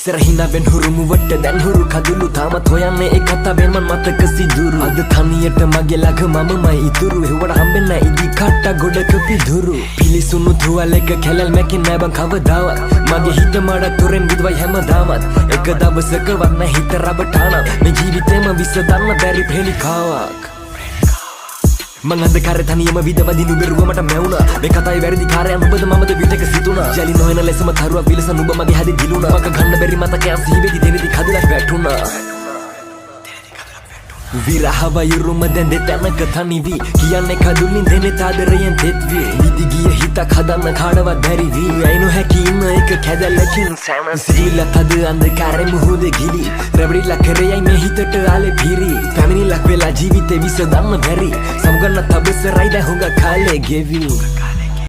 ඉස්සරහිනාවෙන් හුරුමු වට දැන් හුරු කදුළු තාමත් හොයන්නේ ඒ කතාවෙන් මන් මතක සිදුරු අද තනියට මගේ ළඟ මමමයි ඉතුරු හෙවට හම්බෙන්න ඉදි කට්ට ගොඩක පිදුරු පිලිසුණු තුවාලයක කැලල් මැකින් නෑ බං කවදාවත් මගේ හිත මඩක් තොරෙන් විදවයි හැමදාමත් එක දවසකවත් නෑ හිත රබටානම් මේ ජීවිතේම විසඳන්න බැරි පෙලිකාවක් මං අන්ධකාරේ තනියම විදවදිනු බැරුව මට මැවුණා මේ කතාවේ වැරදි කාර්යයන් ඔබද මමද විතක සිතුණා ජලි නොවන ලෙසම තරුවක් විලසන ඔබ මගේ හැදේ දිලුණා මක ගන්න බැරි මතකයන් සිහිවෙදි දෙනෙදි කදලා වැටුණා විරහවයුරුම දැන් දෙතැනක තනිවී කියන්නේ කදුලින් දෙනෙත් ආදරයෙන් තෙත්වී විදි ගිය හිතක් හදන්න කාටවත් බැරි වී ඇයි නොහැකි ඉන්න එක කැදැල්ලකින් සිවිල්ලත් අද අන්ධකාරේ මුහුදේ ගිලි රැවටිලා කරේයි මේ හිතට ආලේ පිරි පැමිණිල්ලක් වෙලා ජීවිතේ විසඳන්න බැරි සමුගන්න තබසරයි දැන් හුඟ කාලේ ගෙවි